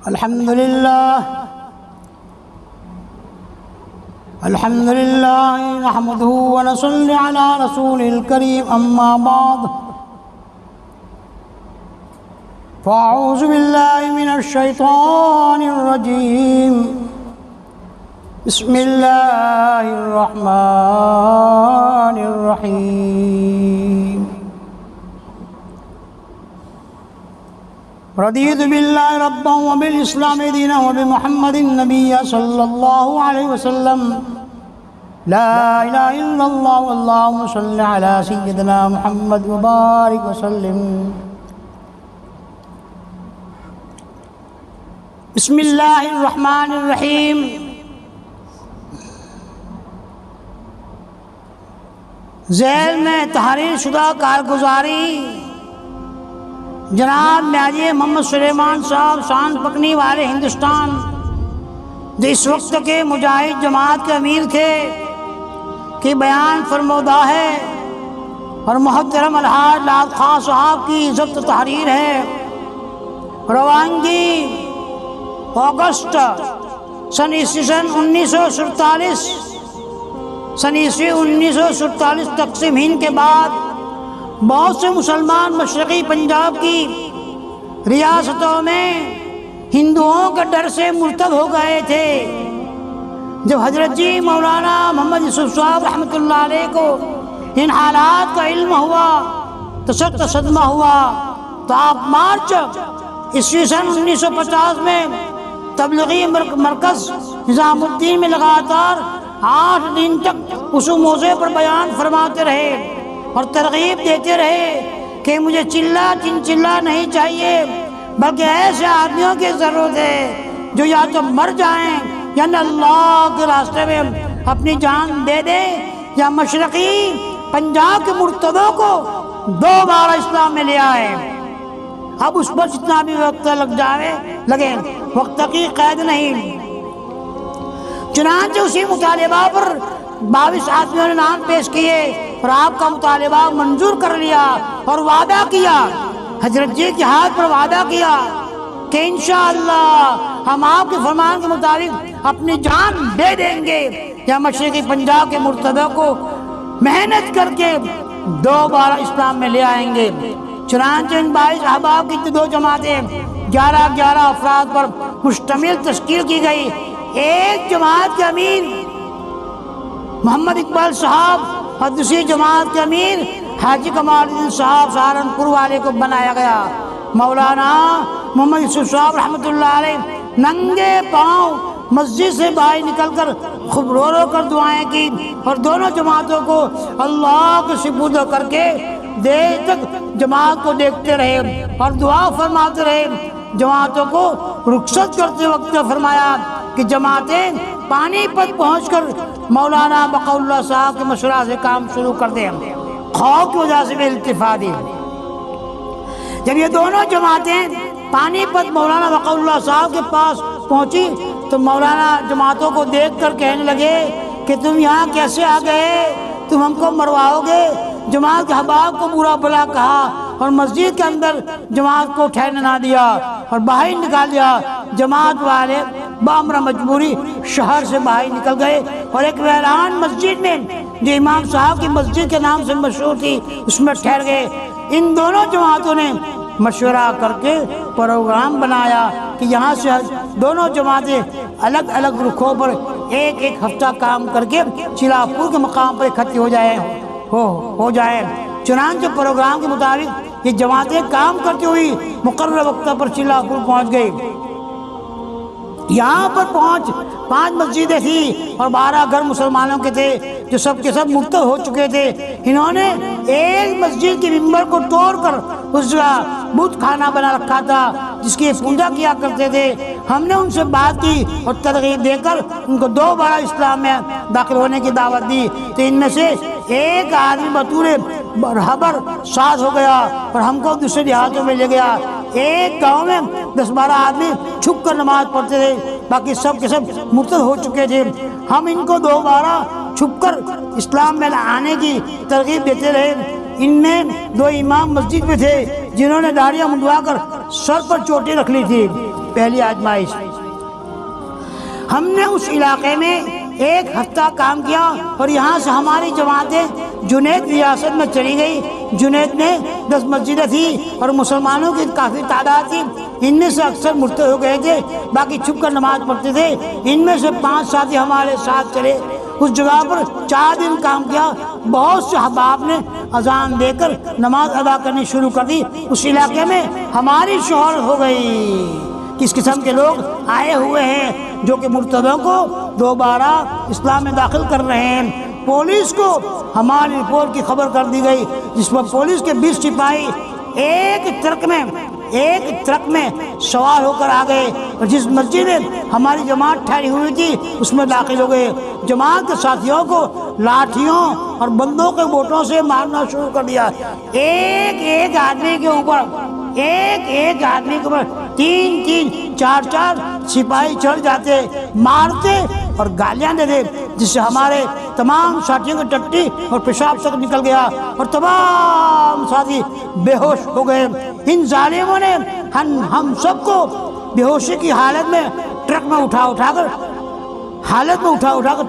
الحمد لله نحمده ونصلي على رسوله الكريم أما بعد فأعوذ بالله من الشيطان الرجيم بسم الله الرحمن الرحيم رضيت بالله ربا وبالإسلام دينا وبمحمد النبي صلى الله عليه وسلم لا إله إلا الله واللهم صل على سيدنا محمد وبارك وسلم بسم الله الرحمن الرحيم ذیل میں تحریر شدہ کارگزاری جناب میاں محمد سلیمان صاحب شان پکنی والے ہندوستان جو اس وقت کے مجاہد جماعت کے امیر تھے کہ بیان فرمودہ ہے اور محترم الحاج لال خان صاحب کی ضبط تحریر ہے۔ روانگی اگست سن 1947 تقسیم ہند کے بعد بہت سے مسلمان مشرقی پنجاب کی ریاستوں میں ہندوؤں کے ڈر سے مرتد ہو گئے تھے۔ جب حضرت جی مولانا محمد یوسف صاحب رحمۃ اللہ علیہ کو ان حالات کا علم ہوا تو سخت صدمہ ہوا، تو آپ مارچ عیسوی سن 1950 میں تبلیغی مرکز نظام الدین میں لگاتار 8 دن تک اس موضوع پر بیان فرماتے رہے اور ترغیب دیتے رہے کہ مجھے چلا نہیں چاہیے، بلکہ ایسے آدمیوں کی ضرورت ہے جو یا تو مر جائیں یا نہ اللہ کے راستے میں اپنی جان دے دیں، یا مشرقی پنجاب کے مرتدوں کو دوبارہ اسلام میں لے آئے۔ اب اس پر جتنا بھی وقت لگے وقت کی قید نہیں۔ چنانچہ اسی مطالبہ پر 22 آدمیوں نے نام پیش کیے اور آپ کا مطالبہ منظور کر لیا اور وعدہ کیا، حضرت جی کے ہاتھ پر وعدہ کیا کہ انشاءاللہ ہم آپ کے فرمان کے مطابق اپنی جان دے دیں گے یا مشرقی پنجاب کے مرتدوں کو محنت کر کے دوبارہ اسلام میں لے آئیں گے۔ چنانچہ ان 22 احباب کی 2 جماعتیں 11 افراد پر مشتمل تشکیل کی گئی۔ ایک جماعت کے امیر محمد اقبال صاحب اور دوسری جماعت کے امیر حاجی کمال الدین صاحب سہارنپور والے کو بنایا گیا۔ مولانا محمد یوسف صاحب رحمۃ اللہ علیہ ننگے پاؤں مسجد سے باہر نکل کر خوب رو کر دعائیں کی اور دونوں جماعتوں کو اللہ کے سپرد کر کے دیر تک جماعت کو دیکھتے رہے اور دعا فرماتے رہے۔ جماعتوں کو رخصت کرتے وقت فرمایا کہ جماعتیں پانی پت پہنچ کر مولانا بقاء اللہ صاحب کے مشورہ سے کام شروع کر دیں۔ خوف کی وجہ سے بھی التفات دی۔ جب یہ دونوں جماعتیں پانی پت مولانا بقاء اللہ صاحب کے پاس پہنچی تو مولانا جماعتوں کو دیکھ کر کہنے لگے کہ تم یہاں کیسے آ گئے، تم ہم کو مرواؤ گے۔ جماعت کے احباب کو برا بلا کہا اور مسجد کے اندر جماعت کو ٹھہرنے نہ دیا اور باہر نکال دیا۔ جماعت والے بامر مجبوری شہر سے باہر نکل گئے اور ایک ویران مسجد میں جو امام صاحب کی مسجد کے نام سے مشہور تھی اس میں ٹھہر گئے۔ ان دونوں جماعتوں نے مشورہ کر کے پروگرام بنایا کہ یہاں سے دونوں جماعتیں الگ الگ رخوں پر ایک ہفتہ کام کر کے چلاپور کے مقام پر اکٹھی ہو جائیں۔ چنانچہ پروگرام کے مطابق یہ جماعتیں کام کرتی ہوئی مقررہ وقت پر چلاپور پہنچ گئی۔ یہاں پر 5 مسجدیں تھیں اور 12 گھر مسلمانوں کے تھے جو سب کے سب مرتد ہو چکے تھے۔ انہوں نے ایک مسجد کے ممبر کو توڑ کر اس جگہ بت خانہ بنا رکھا تھا جس کی پوجا کیا کرتے تھے۔ ہم نے ان سے بات کی اور ترغیب دے کر ان کو دوبارہ اسلام میں داخل ہونے کی دعوت دی، تو ان میں سے ایک آدمی بطور رہبر ساتھ ہو گیا اور ہم کو دوسرے دیہاتوں میں لے گیا۔ ایک گاؤں میں 10-12 آدمی چھپ کر نماز پڑھتے تھے، باقی سب کے سب مرتد ہو چکے تھے۔ ہم ان کو دوبارہ چھپ کر اسلام میں آنے کی ترغیب دیتے رہے۔ ان میں 2 امام مسجد میں تھے جنہوں نے داڑیاں منڈوا کر سر پر چوٹی رکھ لی تھی۔ پہلی آزمائش۔ ہم نے اس علاقے میں ایک ہفتہ کام کیا اور یہاں سے ہماری جماعتیں جنید ریاست میں چلی گئی۔ جنید میں 10 مسجدیں تھیں اور مسلمانوں کی کافی تعداد تھی۔ ان میں سے اکثر مرتد ہو گئے تھے، باقی چھپ کر نماز پڑھتے تھے۔ ان میں سے 5 ساتھی ہمارے ساتھ چلے۔ اس جگہ پر 4 دن کام کیا۔ بہت سے احباب نے اذان دے کر نماز ادا کرنی شروع کر دی۔ اس علاقے میں ہماری شہرت ہو گئی۔ کس قسم کے لوگ آئے ہوئے ہیں جو کہ مرتدوں کو دوبارہ اسلام میں داخل کر رہے ہیں۔ پولیس کو ہماری رپورٹ کی خبر کر دی گئی، جس پر پولیس کے 20 سپاہی ایک ٹرک میں سوار ہو کر آ گئے اور جس مسجد میں ہماری جماعت ٹھہری ہوئی تھی اس میں داخل ہو گئے۔ جماعت کے ساتھیوں کو لاٹھیوں اور بندوق کے بوٹوں سے مارنا شروع کر دیا۔ ایک آدمی کے اوپر 3 4 سپاہی چڑھ جاتے، مارتے اور گالیاں دیتے، جس سے ہمارے تمام ساتھیوں کی ٹٹی اور پیشاب تک نکل گیا اور تمام ساتھی بے ہوش ہو گئے۔ ان ظالموں نے ہم سب کو بے ہوشی کی حالت میں ٹرک میں اٹھا کر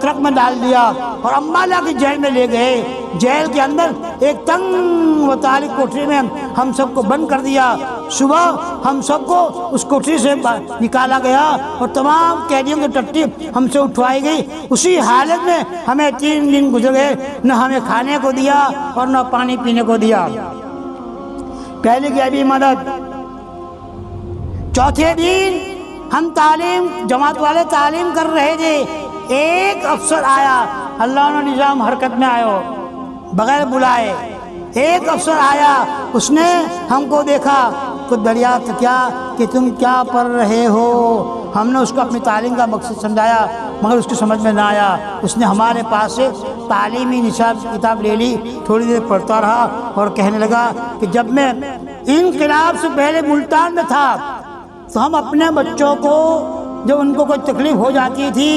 ٹرک میں ڈال دیا اور امبالہ کی جیل میں لے گئے۔ جیل کے اندر ایک تنگ و تاریک کوٹری میں ہم سب کو بند کر دیا۔ صبح ہم سب کو اس کوٹری سے نکالا گیا اور تمام قیدیوں کی ٹٹی ہم سے اٹھوائی گئی۔ اسی حالت میں ہمیں 3 دن گزر گئے، نہ ہمیں کھانے کو دیا اور نہ پانی پینے کو دیا۔ پہلے کی ابھی مدد۔ چوتھے دن ہم جماعت والے تعلیم کر رہے تھے، ایک افسر آیا، اللہ نے نظام حرکت میں آیا بغیر بلائے۔ ایک افسر آیا، اس نے ہم کو دیکھا تو دریافت کیا کہ تم کیا پڑھ رہے ہو۔ ہم نے اس کو اپنی تعلیم کا مقصد سمجھایا مگر اس کی سمجھ میں نہ آیا۔ اس نے ہمارے پاس سے تعلیمی نصاب کی کتاب لے لی، تھوڑی دیر پڑھتا رہا اور کہنے لگا کہ جب میں انقلاب سے پہلے ملتان میں تھا تو ہم اپنے بچوں کو جب ان کو کوئی تکلیف ہو جاتی تھی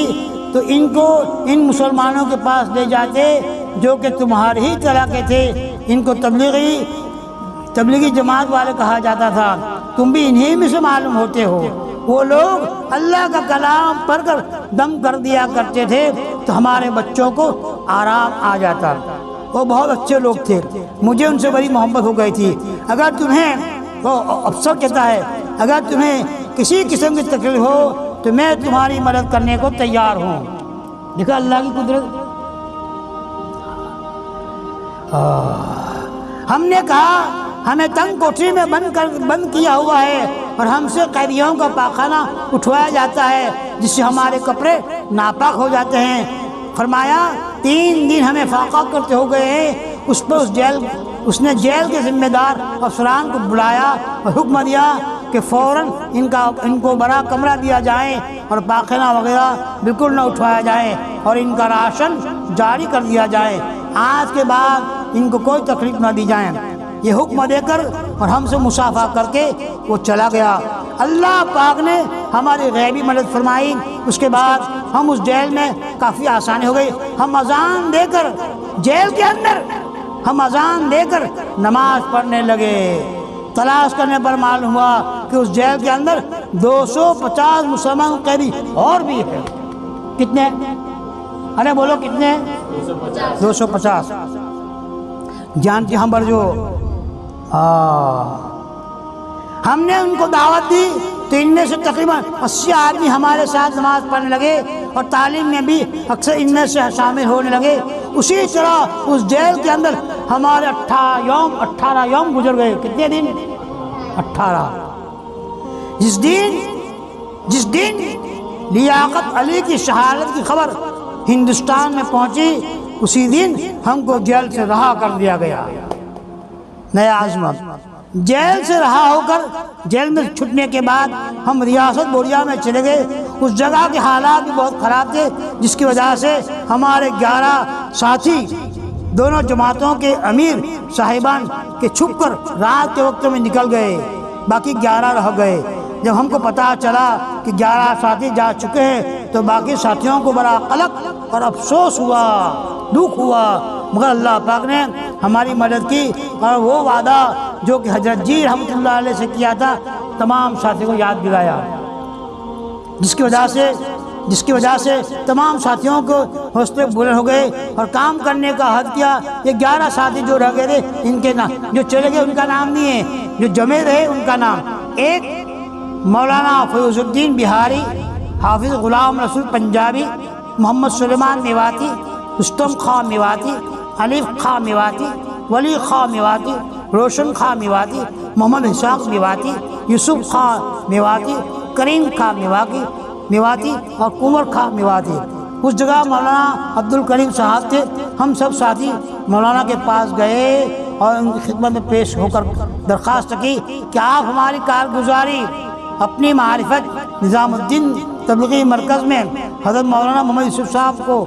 تو ان مسلمانوں کے پاس لے جاتے جو کہ تمہاری ہی طرح کے تھے۔ ان کو تبلیغی جماعت والے کہا جاتا تھا، تم بھی انہی میں سے معلوم ہوتے ہو۔ وہ لوگ اللہ کا کلام پڑھ کر دم کر دیا کرتے تھے تو ہمارے بچوں کو آرام آ جاتا۔ وہ بہت اچھے لوگ تھے، مجھے ان سے بڑی محبت ہو گئی تھی۔ اگر تمہیں، وہ افسر کہتا ہے، اگر تمہیں کسی قسم کی تکلیف ہو تو میں تمہاری مدد کرنے کو تیار ہوں۔ دیکھا اللہ کی قدرت۔ ہم نے کہا ہمیں تنگ کوٹری میں بند کیا ہوا ہے اور ہم سے قیدیوں کا پاخانہ اٹھوایا جاتا ہے جس سے ہمارے کپڑے ناپاک ہو جاتے ہیں۔ فرمایا 3 دن ہمیں فاقہ کرتے ہو گئے ہیں۔ اس پر اس نے جیل کے ذمہ دار افسران کو بلایا اور حکم دیا کہ فوراً ان کو بڑا کمرہ دیا جائے اور پاخانہ وغیرہ بالکل نہ اٹھوایا جائے اور ان کا راشن جاری کر دیا جائے۔ آج کے بعد ان کو کوئی تکلیف نہ دی جائے۔ یہ حکم دے کر اور ہم سے مصافحہ کر کے وہ چلا گیا۔ اللہ پاک نے ہماری غیبی مدد فرمائی۔ اس کے بعد ہم اس جیل میں کافی آسانی ہو گئی۔ ہم اذان دے کر جیل کے اندر نماز پڑھنے لگے۔ تلاش کرنے پر معلوم ہوا کہ اس جیل کے اندر 250 مسلمان قیدی اور بھی ہیں۔ کتنے؟ ارے بولو کتنے؟ 250۔ جانتی ہم پر جو ہم نے ان کو دعوت دی تو ان میں سے تقریباً 80 آدمی ہمارے ساتھ نماز پڑھنے لگے اور تعلیم میں بھی اکثر ان میں سے شامل ہونے لگے۔ اسی طرح اس جیل کے اندر ہمارے 18 یوم گزر گئے۔ کتنے دن؟ 18۔ جس دن لیاقت علی کی شہادت کی خبر ہندوستان میں پہنچی اسی دن ہم کو جیل سے رہا کر دیا گیا۔ نیا عزم۔ جیل سے رہا ہو کر جیل میں چھٹنے کے بعد ہم ریاست بوریا میں چلے گئے۔ اس جگہ کے حالات بھی بہت خراب تھے جس کی وجہ سے ہمارے 11 ساتھی دونوں جماعتوں کے امیر صاحبان کے چھپ کر رات کے وقت میں نکل گئے، باقی 11 رہ گئے۔ جب ہم کو پتہ چلا کہ 11 ساتھی جا چکے ہیں تو باقی ساتھیوں کو بڑا قلق اور افسوس ہوا، دکھ ہوا، مگر اللہ پاک نے ہماری مدد کی اور وہ وعدہ جو کہ حضرت جی رحمۃ اللہ علیہ سے کیا تھا تمام ساتھیوں کو یاد دلایا۔ جس کی وجہ سے تمام ساتھیوں کو حوصلے بلند ہو گئے اور کام کرنے کا عہد کیا۔ یہ 11 ساتھی جو رہ گئے تھے، ان کے نام، جو چلے گئے ان کا نام نہیں ہے، جو جمے رہے ان کا نام، ایک مولانا فیض الدین بہاری، حافظ غلام رسول پنجابی، محمد سلیمان میواتی، رستم خان میواتی، علی خان میواتی، ولی خان میواتی، روشن خان میواتی، محمد اسحاق میواتی، یوسف خان میواتی، کریم خان میواتی اور کنور خان میواتی۔ اس جگہ مولانا عبدالکریم صاحب تھے۔ ہم سب ساتھی مولانا کے پاس گئے اور ان کی خدمت میں پیش ہو کر درخواست کی کہ آپ ہماری کارگزاری اپنی معرفت نظام الدین تبلیغی مرکز میں حضرت مولانا محمد یوسف صاحب کو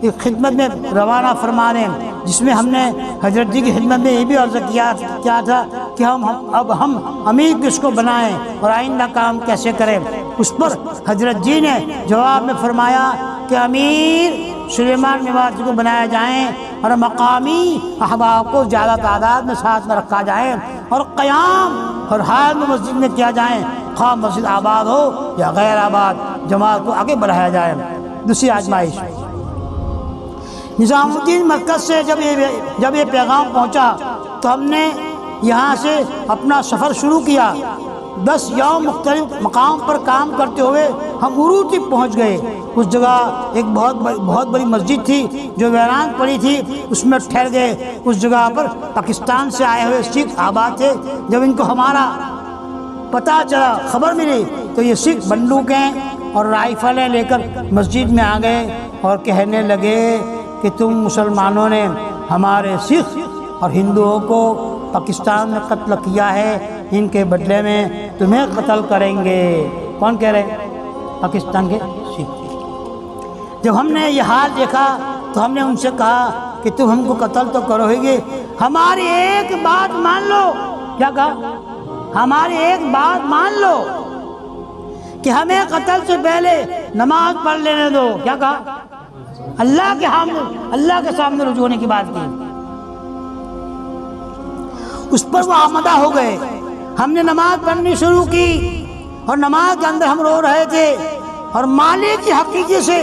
ایک خدمت میں روانہ فرما دیں، جس میں ہم نے حضرت جی کی خدمت میں یہ بھی عرض کیا تھا کہ ہم امیر کس کو بنائیں اور آئندہ کام کیسے کریں۔ اس پر حضرت جی نے جواب میں فرمایا کہ امیر سلیمان میواتی کو بنایا جائیں اور مقامی احباب کو زیادہ تعداد میں ساتھ میں رکھا جائے اور قیام اور حال میں مسجد میں کیا جائیں، خواہ مسجد آباد ہو یا غیر آباد، جماعت کو آگے بڑھایا جائے۔ دوسری آزمائش، نظام الدین مرکز سے جب یہ پیغام پہنچا تو ہم نے یہاں سے اپنا سفر شروع کیا۔ 10 یوم مختلف مقام پر کام کرتے ہوئے ہم عروج تک پہنچ گئے۔ اس جگہ ایک بہت بڑی مسجد تھی جو ویران پڑی تھی، اس میں ٹھہر گئے۔ اس جگہ پر پاکستان سے آئے ہوئے سکھ آباد تھے۔ جب ان کو ہمارا پتہ چلا، خبر ملی، تو یہ سکھ بندوقیں اور رائفلیں لے کر مسجد میں آ گئے اور کہنے لگے کہ تم مسلمانوں نے ہمارے سکھ اور ہندوؤں کو پاکستان میں قتل کیا ہے، ان کے بدلے میں تمہیں قتل کریں گے۔ کون کہہ رہے ہیں؟ پاکستان کے سکھ۔ جب ہم نے یہ حال دیکھا تو ہم نے ان سے کہا کہ تم ہم کو قتل تو کرو گے، ہماری ایک بات مان لو۔ کیا کہا؟ ہماری ایک بات مان لو کہ ہمیں قتل سے پہلے نماز پڑھ لینے دو۔ کیا کہا؟ اللہ کے سامنے رجوع ہونے کی بات کی۔ اس پر وہ آمدہ ہو گئے۔ ہم نے نماز پڑھنی شروع کی اور نماز کے اندر ہم رو رہے تھے اور مالک کی حقیقی سے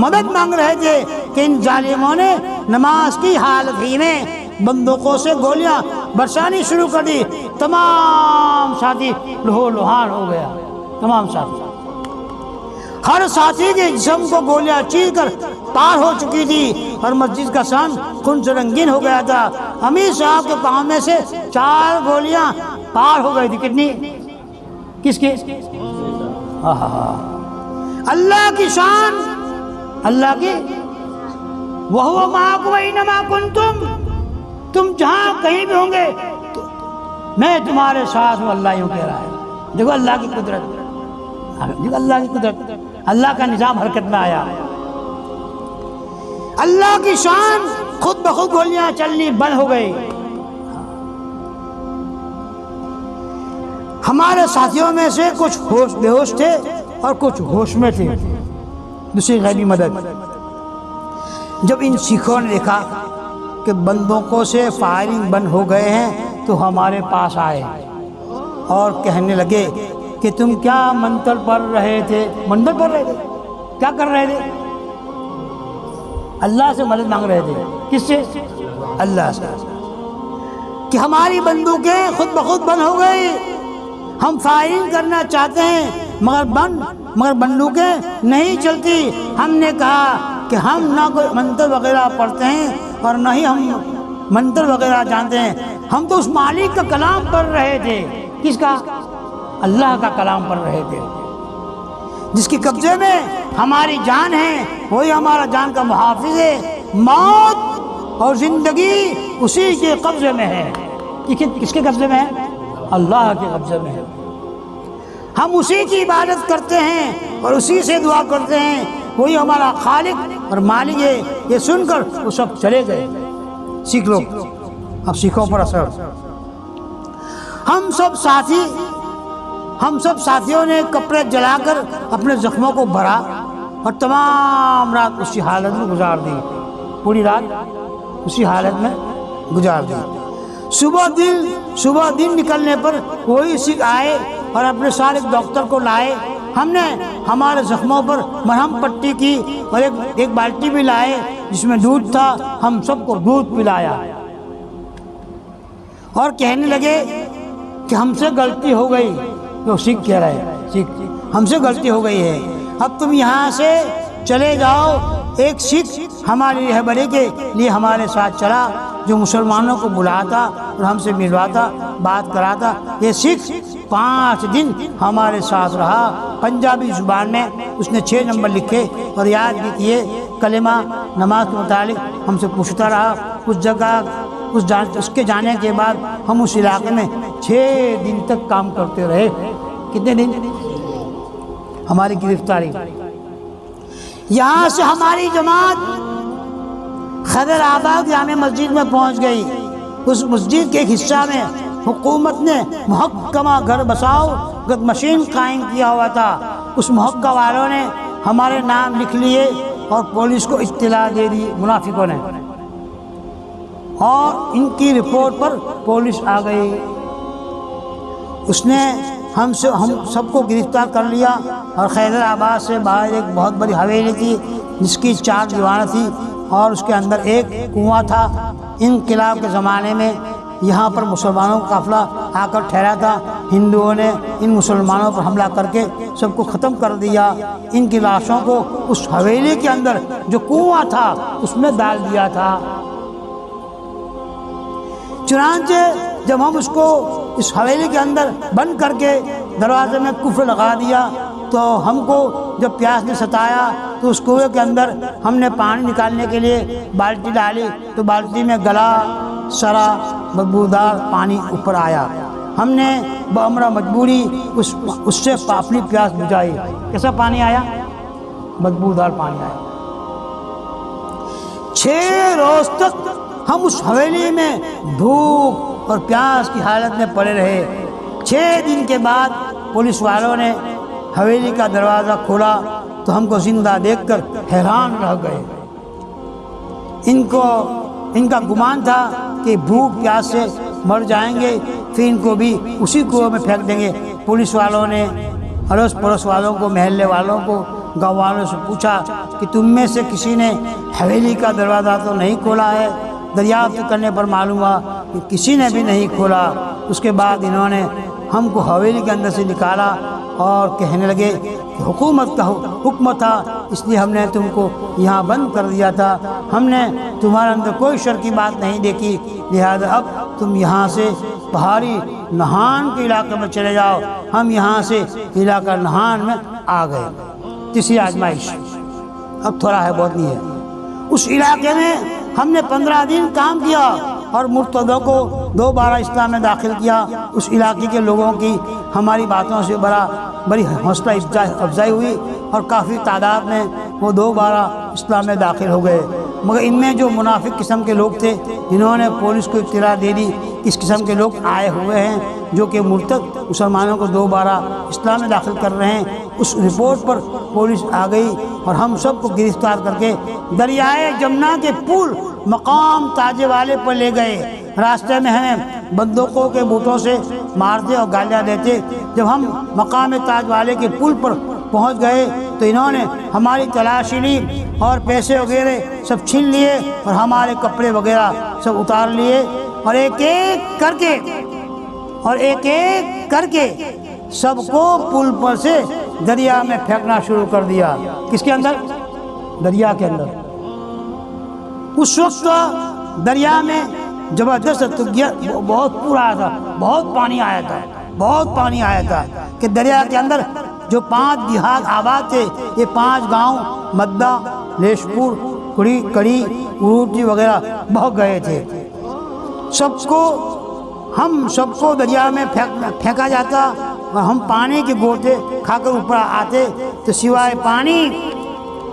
مدد مانگ رہے تھے کہ ان ظالموں نے نماز کی حالت ہی میں بندوقوں سے گولیاں برسانی شروع کر دی۔ تمام ساتھی لہو لہان ہو گیا، تمام ساتھی، ہر ساتھی کے جسم کو گولیاں چیر کر پار ہو چکی تھی اور مسجد کا سان خون سے رنگین ہو گیا تھا۔ امیر صاحب کے پاؤں میں سے 4 گولیاں پار ہو گئی تھی۔ کتنی؟ کس کی؟ اللہ کی شان، اللہ کی۔ وَهُوَ مَعَكُمْ أَيْنَمَا كُنْتُمْ، تم جہاں کہیں بھی ہوں گے میں تمہارے ساتھ ہوں، اللہ یوں کہہ رہا ہے۔ دیکھو اللہ کی قدرت، دیکھو اللہ کی قدرت، اللہ کا نظام حرکت میں آیا۔ اللہ کی شان، خود بخود گولیاں چلنی بند ہو گئی۔ ہمارے ساتھیوں میں سے کچھ بے ہوش تھے اور کچھ ہوش میں تھے۔ دوسری غیبی مدد، جب ان سکھوں نے دیکھا کہ بندوقوں سے فائرنگ بند ہو گئے ہیں تو ہمارے پاس آئے اور کہنے لگے کہ تم کیا منتر پڑھ رہے تھے؟ منتر پڑھ رہے تھے؟ کیا کر رہے تھے؟ اللہ سے مدد مانگ رہے تھے۔ کس سے؟ اللہ سے، کہ ہماری بندوقیں خود بخود بند ہو گئی، ہم فائرنگ کرنا چاہتے ہیں مگر بندوقیں نہیں چلتی۔ ہم نے کہا کہ ہم نہ کوئی منتر وغیرہ پڑھتے ہیں اور نہ ہی ہم منتر وغیرہ جانتے ہیں، ہم تو اس مالک کا کلام پڑھ رہے تھے۔ کس کا؟ اللہ کا کلام پڑھ رہے تھے، جس کے قبضے میں ہماری جان ہے، وہی ہمارا جان کا محافظ ہے۔ موت اور زندگی اسی کے قبضے میں ہے۔ کس کے قبضے میں ہے؟ اللہ کے قبضے میں ہے۔ ہم اسی کی عبادت کرتے ہیں اور اسی سے دعا کرتے ہیں، وہی ہمارا خالق اور مالک ہے۔ یہ سن کر وہ سب چلے گئے سکھ لوگ۔ اب سکھوں پر اثر، ہم سب ساتھیوں نے کپڑے جلا کر اپنے زخموں کو بھرا اور تمام رات اسی حالت میں گزار دی، پوری رات اسی حالت میں گزار دی۔ صبح دن نکلنے پر وہی سکھ آئے اور اپنے ساتھ ایک ڈاکٹر کو لائے۔ ہم نے ہمارے زخموں پر مرہم پٹی کی اور ایک بالٹی بھی لائے جس میں دودھ تھا، ہم سب کو دودھ پلایا اور کہنے لگے کہ ہم سے غلطی ہو گئی. تو سکھ کہہ رہے ہیں، سکھ ہم سے غلطی ہو گئی ہے، اب تم یہاں سے چلے جاؤ. ایک سکھ ہماری رہبری کے لیے ہمارے ساتھ چلا جو مسلمانوں کو بلاتا اور ہم سے ملواتا، بات کراتا. یہ سکھ 5 دن ہمارے ساتھ رہا. پنجابی زبان میں اس نے 6 نمبر لکھے اور یاد بھی کیے. کلمہ نماز کے متعلق ہم سے پوچھتا رہا. اس جگہ اس کے جانے کے بعد ہم اس علاقے میں 6 دن تک کام کرتے رہے. کتنے دن؟ ہماری گرفتاری. یہاں سے ہماری جماعت خیبر آباد جامع مسجد میں پہنچ گئی. اس مسجد کے ایک حصہ میں حکومت نے محکمہ گھر بساؤ گد مشین قائم کیا ہوا تھا. اس محکمہ والوں نے ہمارے نام لکھ لیے اور پولیس کو اطلاع دے دی منافقوں نے، اور ان کی رپورٹ پر پولیس آ گئی. اس نے ہم سب کو گرفتار کر لیا اور خیبر آباد سے باہر ایک بہت بڑی حویلی تھی جس کی 4 دیواریں تھیں اور اس کے اندر ایک کنواں تھا. انقلاب کے زمانے میں یہاں پر مسلمانوں کا قافلہ آ کر ٹھہرا تھا. ہندوؤں نے ان مسلمانوں پر حملہ کر کے سب کو ختم کر دیا. ان کی لاشوں کو اس حویلی کے اندر جو کنواں تھا اس میں ڈال دیا تھا. چنانچہ جب ہم اس کو اس حویلی کے اندر بند کر کے دروازے میں کفر لگا دیا تو ہم کو جب پیاس نے ستایا تو اس کنویں کے اندر ہم نے پانی نکالنے کے لیے بالٹی ڈالی تو بالٹی میں گلا سرا بدبودار پانی اوپر آیا. ہم نے بامر مجبوری اس سے اپنی پیاس بجھائی. کیسا پانی آیا؟ بدبودار پانی آیا. 6 روز تک ہم اس حویلی میں بھوک اور پیاس کی حالت میں پڑے رہے. 6 دن کے بعد پولیس والوں نے حویلی کا دروازہ کھولا تو ہم کو زندہ دیکھ کر حیران رہ گئے. ان کا گمان تھا کہ بھوک پیاس سے مر جائیں گے، پھر ان کو بھی اسی کنویں میں پھینک دیں گے. پولیس والوں نے اڑوس پڑوس والوں کو، محلے والوں کو، گاؤں والوں سے پوچھا کہ تم میں سے کسی نے حویلی کا دروازہ تو نہیں کھولا ہے؟ دریافت کرنے پر معلوم ہوا کہ کسی نے بھی نہیں کھولا. اس کے بعد انہوں نے ہم کو حویلی کے اندر سے نکالا اور کہنے لگے کہ حکومت کا حکم تھا اس لیے ہم نے تم کو یہاں بند کر دیا تھا. ہم نے تمہارے اندر کوئی شر کی بات نہیں دیکھی، لہذا اب تم یہاں سے پہاڑی نہان کے علاقے میں چلے جاؤ. ہم یہاں سے علاقہ نہان میں آ گئے. تیسری آزمائش اب تھوڑا ہے، بہت نہیں ہے. اس علاقے میں ہم نے 15 دن کام کیا اور مرتدوں کو 2 بار اسلام میں داخل کیا. اس علاقے کے لوگوں کی ہماری باتوں سے بڑی حوصلہ افزائی ہوئی اور کافی تعداد میں وہ 2 بار اسلام میں داخل ہو گئے. مگر ان میں جو منافق قسم کے لوگ تھے جنہوں نے پولیس کو اطلاع دے دی کہ اس قسم کے لوگ آئے ہوئے ہیں جو کہ مرتد مسلمانوں کو 2 بار اسلام میں داخل کر رہے ہیں، اس رپورٹ پر پولیس آ گئی اور ہم سب کو گرفتار کر کے دریائے جمنا کے پل مقام تاجے والے پر لے گئے. راستے میں ہمیں بندوقوں کے بوٹوں سے مارتے اور گالیاں دیتے. جب ہم مقام تاج والے کے پل پر پہنچ گئے تو انہوں نے ہماری تلاشی لی اور پیسے وغیرہ سب چھین لیے اور ہمارے کپڑے وغیرہ سب اتار لیے اور ایک ایک کر کے سب کو پل پر سے دریا میں پھینکنا شروع کر دیا. کس کے اندر؟ دریا کے اندر. اس وقت دریا میں زبردست بہت پور آیا تھا، بہت پانی آیا تھا کہ دریا کے اندر جو 5 دیہات آباد تھے، یہ 5 گاؤں مدہ، لیشپور، کڑی، اروٹی وغیرہ بہہ گئے تھے. ہم سب کو دریا میں پھینکا جاتا اور ہم پانی کے گوٹے کھا کر اوپر آتے تو سوائے پانی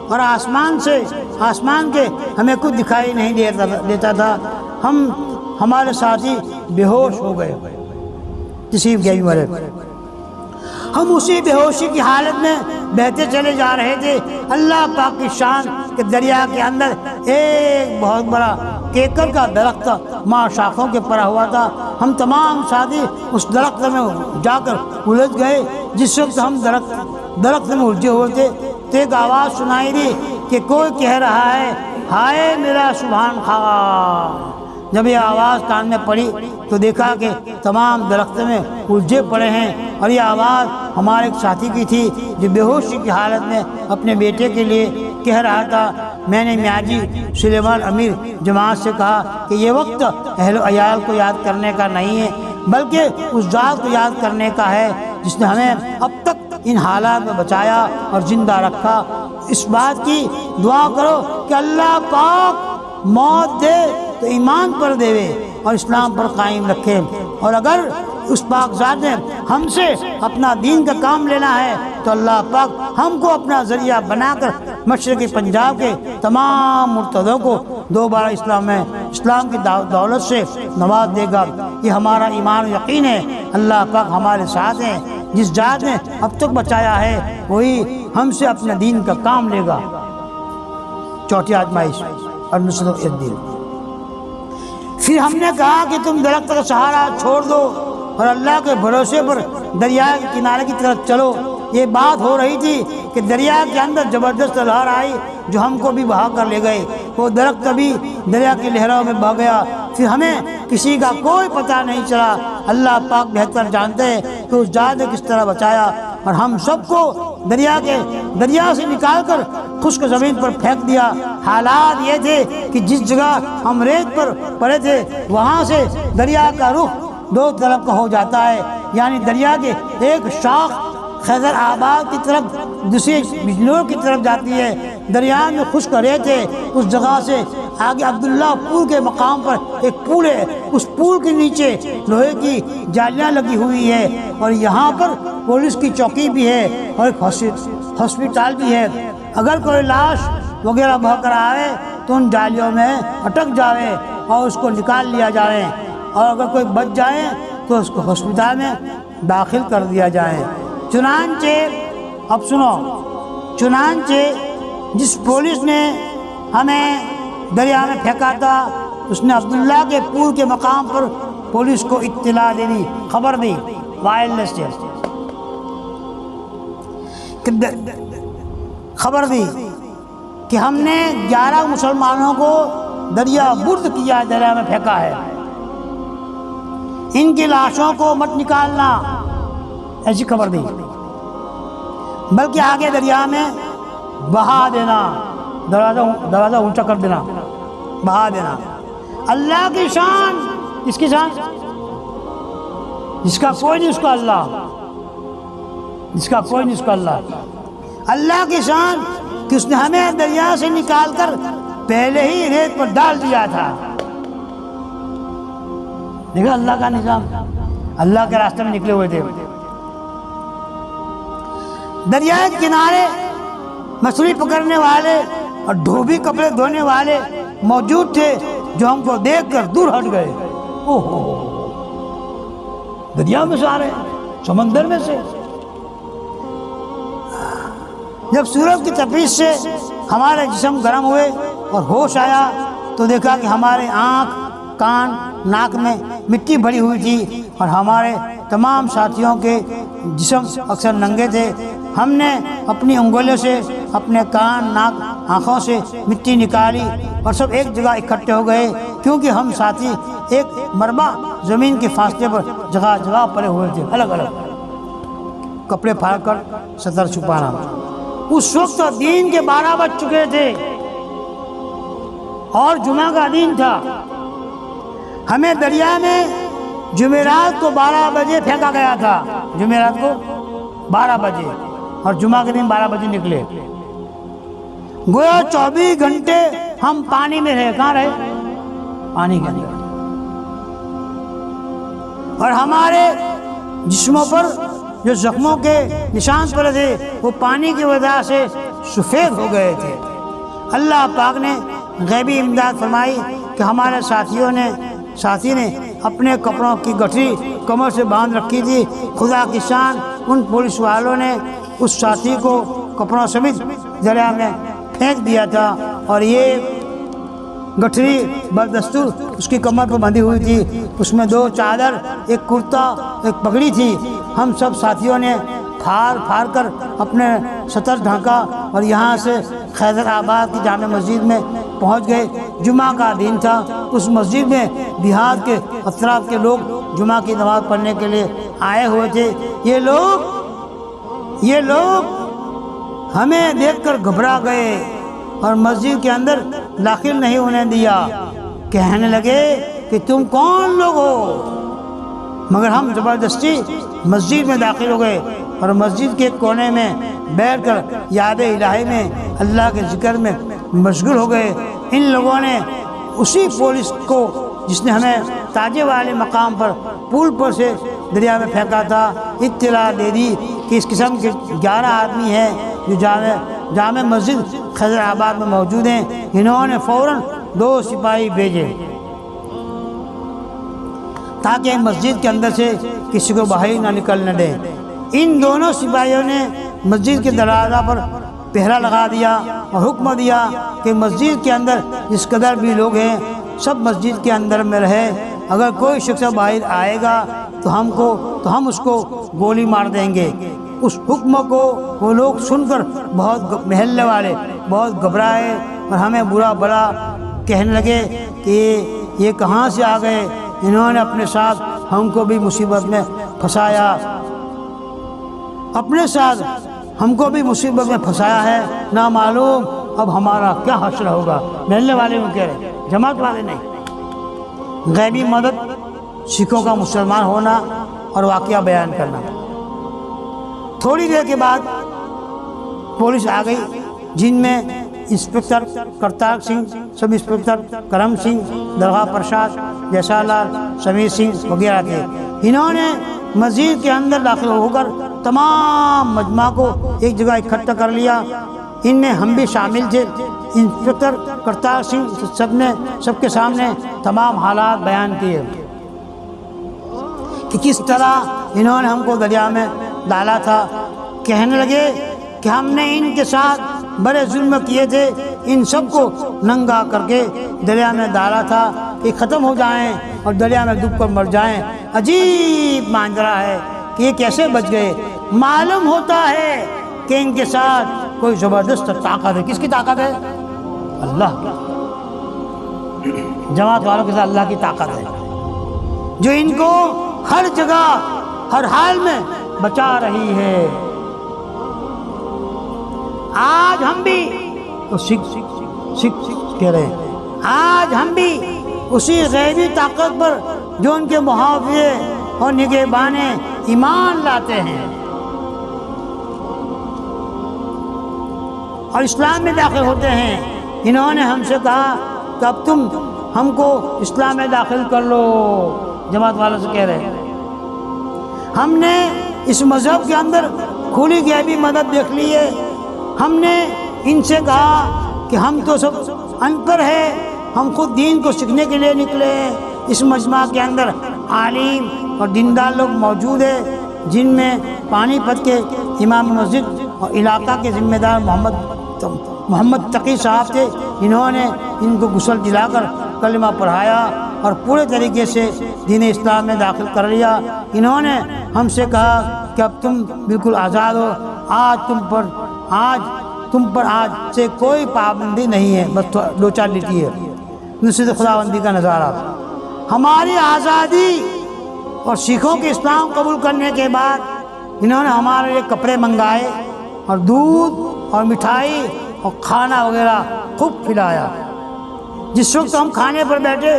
اور آسمان کے ہمیں کچھ دکھائی نہیں دیتا تھا. ہمارے ساتھی بے ہوش ہو گئے، کسی گئی مرے. ہم اسی بے ہوشی کی حالت میں بہتے چلے جا رہے تھے. اللہ پاک کی شان کہ دریا کے اندر ایک بہت بڑا کیکر کا درخت ماں شاخوں کے پڑا ہوا تھا. ہم تمام ساتھی اس درخت میں جا کر الجھ گئے. جس وقت ہم درخت درخت میں الجھے ہوئے تھے تو ایک آواز سنائی دی کہ کوئی کہہ رہا ہے ہائے میرا سبحان خواہ۔ جب یہ آواز کان میں پڑی تو دیکھا کہ تمام درخت میں الجھے پڑے ہیں، اور یہ آواز ہمارے ایک ساتھی کی تھی جو بے ہوشی کی حالت میں اپنے بیٹے کے لیے کہہ رہا تھا۔ میں نے میاں جی سلیمان امیر جماعت سے کہا کہ یہ وقت اہل و عیال کو یاد کرنے کا نہیں ہے، بلکہ اس ذات کو یاد کرنے کا ہے جس نے ہمیں اب تک ان حالات میں بچایا اور زندہ رکھا۔ اس بات کی دعا کرو کہ اللہ پاک موت دے تو ایمان پر دے اور اسلام پر قائم رکھے، اور اگر اس پاک ذات نے ہم سے اپنا دین کا کام لینا ہے تو اللہ پاک ہم کو اپنا ذریعہ بنا کر مشرقی پنجاب کے تمام مرتدوں کو دوبارہ اسلام کی دولت سے نواز دے گا۔ یہ ہمارا ایمان و یقین ہے۔ اللہ پاک ہمارے ساتھ ہیں۔ جس ذات نے اب تک بچایا ہے وہی ہم سے اپنا دین کا کام لے گا۔ چوتھی آزمائش اور نصرت الدین۔ پھر ہم نے کہا کہ تم درخت کا سہارا چھوڑ دو اور اللہ کے بھروسے پر دریا کے کنارے کی طرف چلو۔ یہ بات ہو رہی تھی کہ دریا کے اندر زبردست لہر آئی جو ہم کو بھی بہا کر لے گئے۔ وہ درخت بھی دریا کی لہروں میں بہہ گیا۔ پھر ہمیں کسی کا کوئی پتہ نہیں چلا۔ اللہ پاک بہتر جانتے ہیں کہ اس ذات نے کس طرح بچایا، اور ہم سب کو دریا سے نکال کر خشک زمین پر پھینک دیا۔ حالات یہ تھے کہ جس جگہ ہم ریت پر پڑے تھے وہاں سے دریا کا رخ دو طرف کا ہو جاتا ہے، یعنی دریا کے ایک شاخ خیبر آباد کی طرف دوسری بجنور کی طرف جاتی ہے۔ دریا میں خشک ریت ہے۔ اس جگہ سے آگے عبداللہ پور کے مقام پر ایک پل ہے، اس پل کے نیچے لوہے کی جالیاں لگی ہوئی ہے، اور یہاں پر پولیس کی چوکی بھی ہے اور ایک ہاسپٹل بھی ہے۔ اگر کوئی لاش وغیرہ بہہ کر آئے تو ان جالیوں میں اٹک جاوے اور اس کو نکال لیا جائے، اور اگر کوئی بچ جائے تو اس کو ہاسپٹل میں داخل کر دیا جائے۔ چنانچہ اب سنو، چنانچہ جس پولیس نے ہمیں دریا میں پھینکا تھا اس نے عبداللہ کے پور کے مقام پر پولیس کو اطلاع دے دی، خبر دی، وائرلیس سے خبر دی کہ ہم نے 11 مسلمانوں کو دریا برد کیا، دریا میں پھینکا ہے، ان کی لاشوں کو مت نکالنا، ایسی خبر دی، بلکہ آگے دریا میں بہا دینا، دروازہ اونچا کر دینا، بہا دینا۔ اللہ کی شان، اس کی شان جس کا کوئی نہیں اس کا اللہ، جس کا کوئی نہیں اس کا اللہ، اللہ کی شان کہ اس نے ہمیں دریا سے نکال کر پہلے ہی ریت پر ڈال دیا تھا۔ دیکھا اللہ کا نظام، اللہ کے راستے میں نکلے ہوئے تھے۔ دریا کے کنارے مچھلی پکڑنے والے اور دھوبی کپڑے دھونے والے موجود تھے جو ہم کو دیکھ کر دور ہٹ گئے۔ اوہو، دریا میں سے آ رہے ہیں، سمندر میں سے۔ جب سورج کی تپش سے ہمارے جسم گرم ہوئے اور ہوش آیا تو دیکھا کہ ہمارے آنکھ، کان، ناک میں مٹی بھری ہوئی تھی، اور ہمارے تمام ساتھیوں کے جسم اکثر ننگے تھے۔ ہم نے اپنی انگلیوں سے اپنے کان، ناک، آنکھوں سے مٹی نکالی اور سب ایک جگہ اکٹھے ہو گئے، کیونکہ ہم ساتھی ایک مربع زمین کے فاصلے پر جگہ جگہ پڑے ہوئے تھے، الگ الگ، کپڑے پھاڑ کر سطر چھپانا۔ اس وقت دین کے 12 بج چکے تھے اور جمعہ کا دن تھا۔ ہمیں دریا میں جمعرات کو 12 بجے پھینکا گیا تھا، جمعرات کو 12 بجے، اور جمعہ کے دن 12 بجے نکلے۔ گویا 24 گھنٹے ہم پانی میں رہے۔ کہاں رہے؟ پانی کے اندر۔ اور ہمارے جسموں پر جو زخموں کے نشان پڑے تھے وہ پانی کی وجہ سے سفید ہو گئے تھے۔ اللہ پاک نے غیبی امداد فرمائی کہ ہمارے ساتھی نے اپنے کپڑوں کی گٹھری کمر سے باندھ رکھی تھی۔ خدا کی شان، ان پولیس والوں نے اس ساتھی کو کپڑوں سمیت دریا میں پھینک دیا تھا، اور یہ گٹھری بدستور اس کی کمر پر بندھی ہوئی تھی۔ اس میں 2 چادر، ایک کرتا، ایک پگڑی تھی۔ ہم سب ساتھیوں نے پھاڑ کر اپنے سطر ڈھانکا اور یہاں سے حیدر آباد کی جامع مسجد میں پہنچ گئے۔ جمعہ کا دن تھا، اس مسجد میں دیہات کے اطراف کے لوگ جمعہ کی نماز پڑھنے کے لیے آئے ہوئے تھے۔ یہ لوگ ہمیں دیکھ کر گھبرا گئے اور مسجد کے اندر داخل نہیں ہونے دیا۔ کہنے لگے کہ تم کون لوگ ہو؟ مگر ہم زبردستی مسجد میں داخل ہو گئے اور مسجد کے کونے میں بیٹھ کر یاد الہی میں اللہ کے ذکر میں مشغول ہو گئے۔ ان لوگوں نے اسی پولیس کو جس نے ہمیں تاجے والے مقام پر پل پر سے دریا میں پھینکا تھا اطلاع دے دی کہ اس قسم کے 11 آدمی ہیں جو جامع مسجد حیدر آباد میں موجود ہیں۔ انہوں نے فوراً 2 سپاہی بھیجے تاکہ مسجد کے اندر سے کسی کو باہر نہ نکلنے دیں۔ ان دونوں سپاہیوں نے مسجد کے دروازہ پر پہرا لگا دیا اور حکم دیا کہ مسجد کے اندر جس قدر بھی لوگ ہیں سب مسجد کے اندر میں رہے۔ اگر کوئی شخص باہر آئے گا تو ہم اس کو گولی مار دیں گے۔ اس حکم کو وہ لوگ سن کر بہت محلے والے بہت گھبرائے اور ہمیں برا بلا کہنے لگے کہ یہ کہاں سے آ گئے؟ انہوں نے اپنے ساتھ ہم کو بھی مصیبت میں پھنسایا ہے، نہ معلوم اب ہمارا کیا حشر ہوگا۔ محلے والے میں کہہ رہے، جماعت والے نہیں۔ غیبی مدد، سکھوں کا مسلمان ہونا اور واقعہ بیان کرنا۔ تھوڑی دیر کے بعد پولیس آ گئی، جن میں انسپکٹر کرتار سنگھ، سب انسپکٹر کرم سنگھ، درگاہ پرساد، جیسا لال، سمیر سنگھ وغیرہ تھے۔ انہوں نے مسجد کے اندر داخل ہو کر تمام مجمع کو ایک جگہ اکٹھا کر لیا۔ ان میں ہم بھی شامل تھے۔ انسپکٹر کرتار سنگھ سب کے سامنے تمام حالات بیان کیے کہ کس طرح انہوں نے ہم کو دریا میں ڈالا تھا۔ کہنے لگے کہ ہم نے ان کے ساتھ بڑے ظلم کیے تھے، ان سب کو ننگا کر کے دریا میں ڈالا تھا کہ ختم ہو جائیں اور دریا میں ڈوب کر مر جائیں۔ عجیب ماجرا ہے کہ یہ کیسے بچ گئے۔ معلوم ہوتا ہے کہ ان کے ساتھ کوئی زبردست طاقت ہے۔ کس کی طاقت ہے؟ اللہ کی۔ جماعت والوں کے ساتھ اللہ کی طاقت ہے جو ان کو ہر جگہ ہر حال میں بچا رہی ہے۔ آج ہم بھی کہہ رہے ہیں، آج ہم بھی اسی غیبی طاقت پر جو ان کے محافظے اور نگہبان ایمان لاتے ہیں اور اسلام میں داخل ہوتے ہیں۔ انہوں نے ہم سے کہا کہ اب تم ہم کو اسلام میں داخل کر لو۔ جماعت والوں سے کہہ رہے ہیں ہم نے اس مذہب کے اندر کھلی غیبی مدد دیکھ لی ہے۔ ہم نے ان سے کہا کہ ہم تو سب ان پڑھ ہیں، ہم خود دین کو سیکھنے کے لیے نکلے ہیں۔ اس مجمع کے اندر عالم اور دیندار لوگ موجود ہیں، جن میں پانی پت کے امام مسجد اور علاقہ کے ذمہ دار محمد تقی صاحب تھے۔ انہوں نے ان کو غسل دلا کر کلمہ پڑھایا اور پورے طریقے سے دین اسلام میں داخل کر لیا۔ انہوں نے ہم سے کہا کہ اب تم بالکل آزاد ہو، آج تم پر آج سے کوئی پابندی نہیں ہے، بس 2-4 لٹی ہے۔ نصرت خداوندی کا نظارہ۔ ہماری آزادی اور سکھوں کے اسلام قبول کرنے کے بعد انہوں نے ہمارے لیے کپڑے منگائے اور دودھ اور مٹھائی اور کھانا وغیرہ خوب کھلایا۔ جس وقت ہم کھانے پر بیٹھے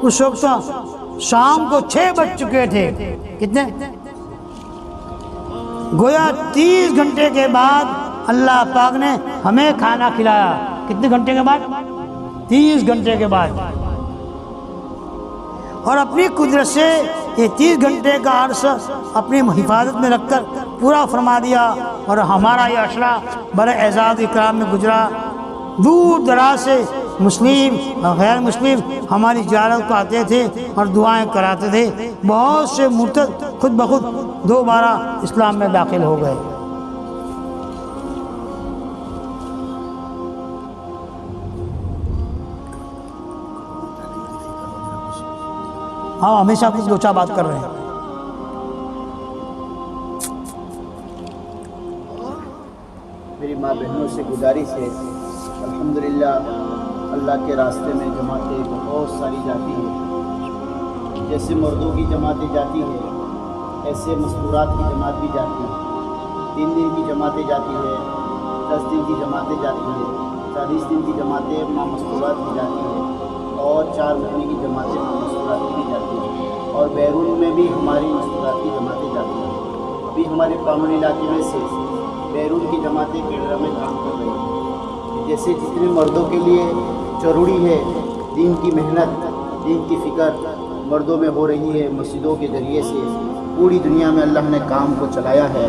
اس وقت شام کو 6 بج چکے تھے۔ کتنے؟ گویا 30 گھنٹے کے بعد اللہ پاک نے ہمیں کھانا کھلایا۔ کتنے گھنٹے کے بعد؟ 30 گھنٹے کے بعد۔ اور اپنی قدرت سے یہ 30 گھنٹے کا عرصہ اپنی حفاظت میں رکھ کر پورا فرما دیا اور ہمارا یہ عشرہ بڑے اعزاز اکرام میں گزرا۔ دور دراز سے مسلم اور غیر مسلم ہماری زیارت کو آتے تھے اور دعائیں کراتے تھے۔ بہت سے مرتد خود بخود دوبارہ اسلام میں داخل ہو گئے۔ ہاں ہمیشہ کچھ 2-4 بات کر رہے ہیں۔ ماں بہنوں سے گزارش ہے، الحمدللہ اللہ کے راستے میں جماعتیں بہت ساری جاتی ہیں، جیسے مردوں کی جماعتیں جاتی ہیں ایسے مستورات کی جماعت بھی جاتی ہے، 3 دن کی جماعتیں جاتی ہے، 10 دن کی جماعتیں جاتی ہے، 40 دن کی جماعتیں ماں مستورات کی جاتی ہے، اور 4 مہینے کی جماعتیں ماں مستورات کی بھی جاتی ہیں، اور بیرون میں بھی ہماری مستورات کی جماعتیں جاتی ہیں۔ ابھی ہمارے پانولی علاقے میں سے بیرون کی جماعتیں کینیڈا میں کام کر رہی ہیں۔ جیسے جتنے مردوں کے لیے ضروری ہے دین کی محنت، دین کی فکر مردوں میں ہو رہی ہے، مسجدوں کے ذریعے سے پوری دنیا میں اللہ نے کام کو چلایا ہے،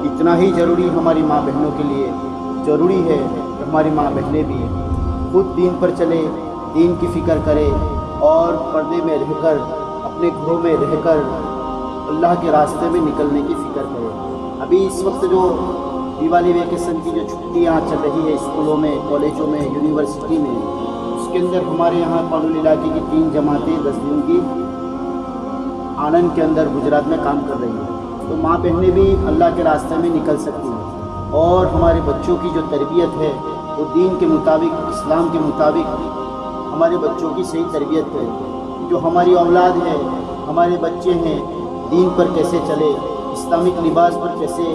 اتنا ہی ضروری ہماری ماں بہنوں کے لیے ضروری ہے کہ ہماری ماں بہنیں بھی خود دین پر چلے، دین کی فکر کرے، اور پردے میں رہ کر اپنے گھروں میں رہ کر اللہ کے راستے میں نکلنے کی فکر کرے۔ ابھی اس وقت جو دیوالی ویکیشن کی جو چھٹیاں چل رہی ہے اسکولوں میں، کالجوں میں، یونیورسٹی میں، اس کے اندر ہمارے یہاں پانولی علاقے کی 3 جماعتیں 10 دن کی آنند کے اندر گجرات میں کام کر رہی ہیں۔ تو ماں بہنیں بھی اللہ کے راستے میں نکل سکتی ہیں، اور ہمارے بچوں کی جو تربیت ہے وہ دین کے مطابق، اسلام کے مطابق ہمارے بچوں کی صحیح تربیت ہے۔ جو ہماری اولاد ہے، ہمارے بچے ہیں، دین پر کیسے چلے، اسلامک لباس پر کیسے،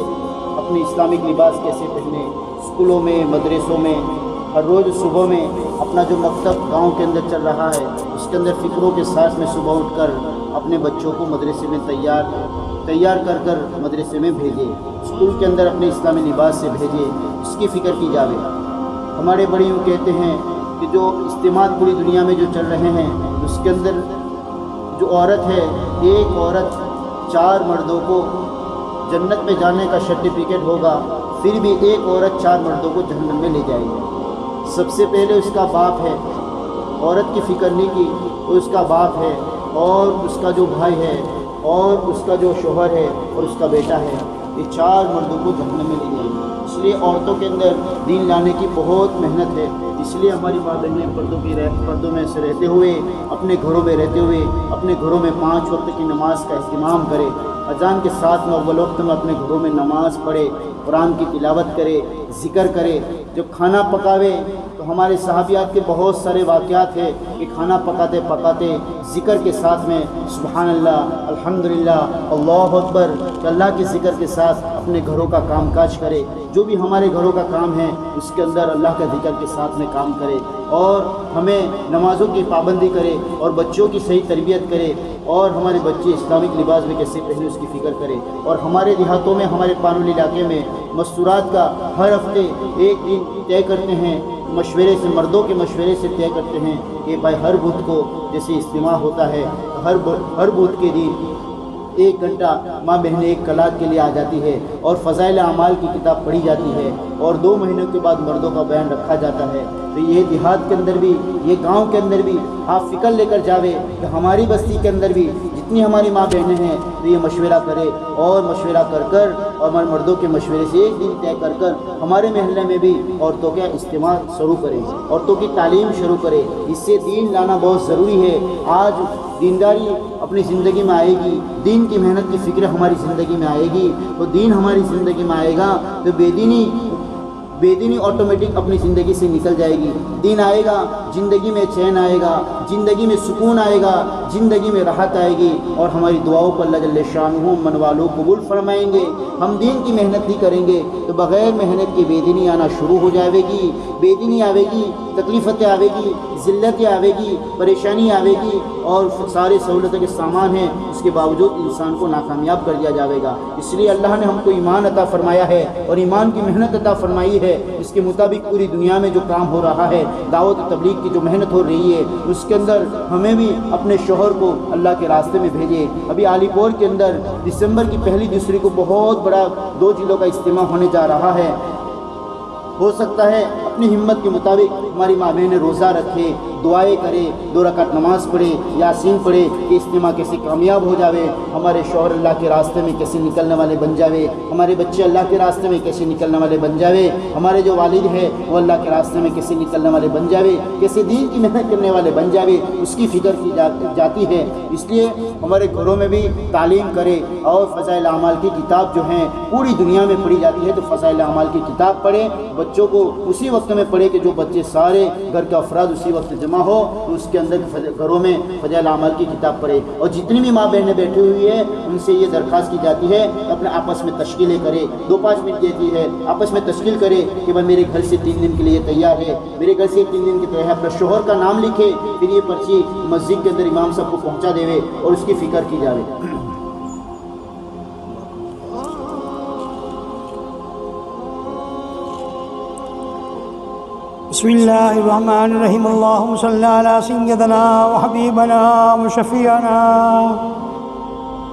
اپنے اسلامک لباس کیسے پہنے، اسکولوں میں، مدرسوں میں، ہر روز صبح میں اپنا جو مکتب گاؤں کے اندر چل رہا ہے اس کے اندر فکروں کے ساتھ میں صبح اٹھ کر اپنے بچوں کو مدرسے میں تیار کر مدرسے میں بھیجے، اسکول کے اندر اپنے اسلامی لباس سے بھیجے، اس کی فکر کی جاوے۔ ہمارے بڑے یوں کہتے ہیں کہ جو اجتماع پوری دنیا میں جو چل رہے ہیں اس کے اندر جو عورت ہے، ایک عورت 4 مردوں کو جنت میں جانے کا سرٹیفکیٹ ہوگا، پھر بھی ایک عورت 4 مردوں کو جہنم میں لے جائے گی۔ سب سے پہلے اس کا باپ ہے، عورت کی فکر نہیں کی تو اس کا باپ ہے، اور اس کا جو بھائی ہے، اور اس کا جو شوہر ہے، اور اس کا بیٹا ہے، یہ 4 مردوں کو جہنم میں لے جائے گی۔ اس لیے عورتوں کے اندر دین لانے کی بہت محنت ہے، اس لیے ہماری ماں بہنیں پردوں میں سے رہتے ہوئے، اپنے گھروں میں رہتے ہوئے اپنے گھروں میں 5 وقت کی نماز کا اہتمام کرے، اذان کے ساتھ میں اول وقت میں اپنے گھروں میں نماز پڑھے، قرآن کی تلاوت کرے، ذکر کرے۔ جب کھانا پکاوے تو ہمارے صحابیات کے بہت سارے واقعات ہیں کہ کھانا پکاتے پکاتے ذکر کے ساتھ میں سبحان اللہ، الحمدللہ، اللہ اکبر، کہ اللہ کے ذکر کے ساتھ اپنے گھروں کا کام کاج کرے۔ جو بھی ہمارے گھروں کا کام ہے اس کے اندر اللہ کا ذکر کے ساتھ میں کام کرے، اور ہمیں نمازوں کی پابندی کرے، اور بچوں کی صحیح تربیت کرے، اور ہمارے بچے اسلامک لباس میں کیسے پہنے اس کی فکر کرے۔ اور ہمارے دیہاتوں میں، ہمارے پانولی علاقے میں مستورات کا ہر ہفتے ایک دن طے کرتے ہیں، مشورے سے، مردوں کے مشورے سے طے کرتے ہیں کہ بھائی ہر بدھ کو جیسے اجتماع ہوتا ہے، ہر بدھ کے دن 1 گھنٹہ ماں بہنیں ایک کلات کے لیے آ جاتی ہے، اور فضائل اعمال کی کتاب پڑھی جاتی ہے، اور 2 مہینوں کے بعد مردوں کا بیان رکھا جاتا ہے۔ تو یہ دیہات کے اندر بھی، یہ گاؤں کے اندر بھی آپ فکر لے کر جاوے کہ ہماری بستی کے اندر بھی جتنی ہماری ماں بہنیں ہیں تو یہ مشورہ کرے، اور مشورہ کر اور ہمارے مردوں کے مشورے سے ایک دن طے کر ہمارے محلے میں بھی عورتوں کا اجتماع شروع کرے، عورتوں کی تعلیم شروع کرے۔ اس سے دین لانا بہت ضروری ہے۔ آج دینداری اپنی زندگی میں آئے گی، دین کی محنت کی فکر ہماری زندگی میں آئے گی، تو دین ہماری زندگی میں آئے گا تو بے دینی آٹومیٹک اپنی زندگی سے نکل جائے گی۔ دین آئے گا، زندگی میں چین آئے گا، زندگی میں سکون آئے گا، زندگی میں راحت آئے گی، اور ہماری دعاؤں پر اللہ جل شانہ منوالو قبول فرمائیں گے۔ ہم دین کی محنت نہیں کریں گے تو بغیر محنت کے بے دینی آنا شروع ہو جائے گی، بے دینی آوے گی، تکلیفتیں آوے گی، ذلتیں آوے گی، پریشانی آوے گی، اور سارے سہولتوں کے سامان ہیں، اس کے باوجود انسان کو ناکامیاب کر دیا جائے گا۔ اس لیے اللہ نے ہم کو ایمان عطا فرمایا ہے، اور ایمان کی محنت عطا فرمائی ہے، اس کے مطابق پوری دنیا میں جو کام ہو رہا ہے، دعوت و تبلیغ کی جو محنت ہو رہی ہے، اس کے اندر ہمیں بھی اپنے شوہر کو اللہ کے راستے میں بھیجے۔ ابھی علی پور کے اندر دسمبر کی 1 کو بہت بڑا 2 ضلعوں کا اجتماع ہونے جا رہا ہے۔ ہو سکتا ہے اپنی ہمت کے مطابق ہماری ماں بہنیں روزہ رکھے، دعائیں کرے، 2 رکعت نماز پڑھے، یاسین پڑھے کہ اجتماع کیسے کامیاب ہو جاوے، ہمارے شوہر اللہ کے راستے میں کیسے نکلنے والے بن جاوے، ہمارے بچے اللہ کے راستے میں کیسے نکلنے والے بن جاوے، ہمارے جو والد ہے وہ اللہ کے راستے میں کیسے نکلنے والے بن جاوے، کیسے دین کی محنت کرنے والے بن جاوے، اس کی فکر کی جاتی ہے۔ اس لیے ہمارے گھروں میں بھی تعلیم کرے اور فضائل اعمال کی کتاب جو ہیں پوری دنیا میں پڑھی جاتی ہے، تو فضائل اعمال کی کتاب پڑھے، بچوں کو اسی وقت میں پڑھے کہ جو بچے سارے گھر کا افراد اسی وقت جمع ہو تو اس کے اندر گھروں میں فضائل اعمال کی کتاب پڑھے۔ اور جتنی بھی ماں بہنیں بیٹھی ہوئی ہیں ان سے یہ درخواست کی جاتی ہے کہ اپنے آپس میں تشکیلیں کرے، 2-5 منٹ دیتی ہے، آپس میں تشکیل کرے کہ بھائی میرے گھر سے 3 دن کے لیے تیار ہے، میرے گھر سے 3 دن کے تیار ہے، اپنے شوہر کا نام لکھے، پھر یہ پرچی مسجد کے اندر امام صاحب کو پہنچا دے اور اس کی فکر کی جاوے۔ بسم اللہ الرحمن الرحیم، اللہم صلی علی سیدنا وحبیبنا وشفیعنا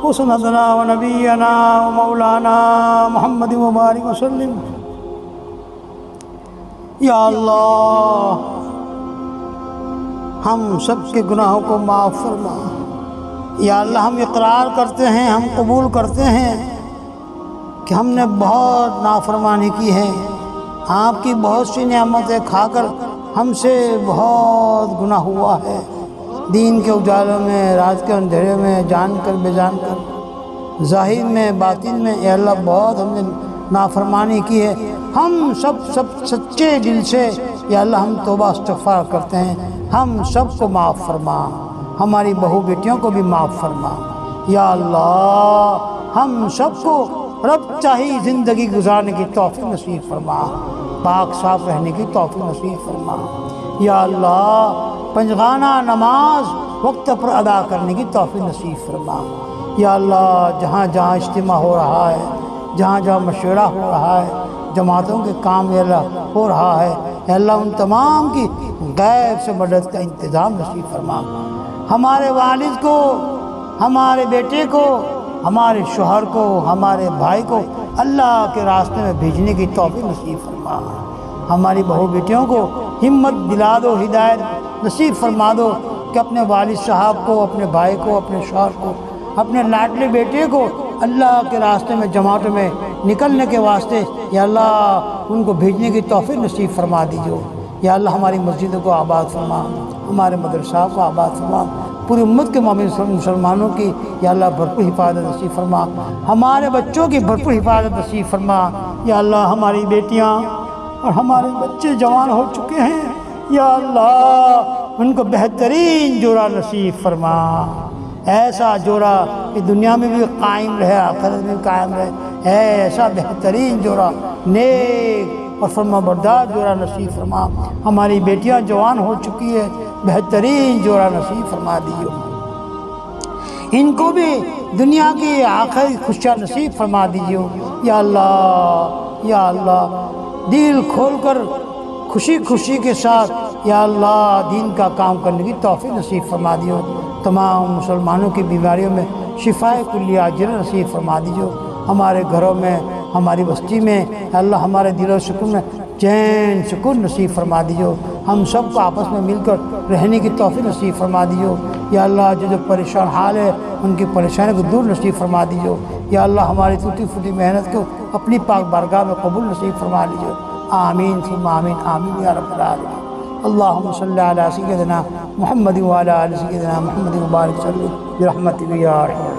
وسندنا ونبینا ومولانا محمد مبارک وسلم۔ یا اللہ ہم سب کے گناہوں کو معاف فرما۔ یا اللہ ہم اقرار کرتے ہیں، ہم قبول کرتے ہیں کہ ہم نے بہت نافرمانی کی ہے، آپ کی بہت سی نعمتیں کھا کر ہم سے بہت گناہ ہوا ہے، دین کے اجالوں میں، رات کے اندھیرے میں، جان کر بے جان کر، ظاہر میں باطن میں، اے اللہ بہت ہم نے نافرمانی کی ہے۔ ہم سب سچے دل سے یا اللہ ہم توبہ استغفار کرتے ہیں، ہم سب کو معاف فرما، ہماری بہو بیٹیوں کو بھی معاف فرما۔ یا اللہ ہم سب کو رب چاہی زندگی گزارنے کی توفیق نصیب فرما، پاک صاف رہنے کی توفیق نصیب فرما۔ یا اللہ پنجگانہ نماز وقت پر ادا کرنے کی توفیق نصیب فرما۔ یا اللہ جہاں جہاں اجتماع ہو رہا ہے، جہاں جہاں مشورہ ہو رہا ہے، جماعتوں کے کام یا اللہ ہو رہا ہے، یا اللہ ان تمام کی غیب سے مدد کا انتظام نصیب فرما۔ ہمارے والد کو، ہمارے بیٹے کو، ہمارے شوہر کو، ہمارے بھائی کو اللہ کے راستے میں بھیجنے کی توفیق نصیب فرما۔ ہماری بہو بیٹیوں کو ہمت دلا دو، ہدایت نصیب فرما دو کہ اپنے والد صاحب کو، اپنے بھائی کو، اپنے شوہر کو، اپنے لاڈلے بیٹے کو اللہ کے راستے میں جماعتوں میں نکلنے کے واسطے یا اللہ ان کو بھیجنے کی توفیق نصیب فرما دیجیے۔ یا اللہ ہماری مسجدوں کو آباد فرما، ہمارے مدرسہ کو آباد فرما، پوری امت کے مومن مسلمانوں کی یا اللہ بھرپور حفاظت نصیب فرما، ہمارے بچوں کی بھرپور حفاظت نصیب فرما۔ یا اللہ ہماری بیٹیاں اور ہمارے بچے جوان ہو چکے ہیں، یا اللہ ان کو بہترین جوڑا نصیب فرما، ایسا جوڑا کہ دنیا میں بھی قائم رہے، آخرت میں بھی قائم رہے، ایسا بہترین جوڑا، نیک اور فرما بردار جوڑا نصیب فرما۔ ہماری بیٹیاں جوان ہو چکی ہے، بہترین جوڑا نصیب فرما دیجیے، ان کو بھی دنیا کی آخری خوشیاں نصیب فرما دیجیے۔ یا اللہ یا اللہ دل کھول کر خوشی خوشی کے ساتھ یا اللہ دین کا کام کرنے کی توفیق نصیب فرما دیجیے، تمام مسلمانوں کی بیماریوں میں شفاء کلیہ عاجلہ نصیب فرما دیجیے، ہمارے گھروں میں، ہماری بستی میں اللہ ہمارے دل و سکون میں چین سکون نصیب فرما دیجیے، ہم سب کو آپس میں مل کر رہنے کی توفیق نصیب فرما دیجیے۔ یا اللہ جو پریشان حال ہے ان کی پریشانی کو دور نصیب فرما دیجیے۔ یا اللہ ہماری ٹوٹی پھوٹی محنت کو اپنی پاک بارگاہ میں قبول نصیب فرما لیجیے۔ آمین ثم آمین، آمین یا رب العالمین۔ اللہم صلی علی سیدنا محمد وعلی آل سیدنا محمد مبارک صلی برحمتک یا ارحم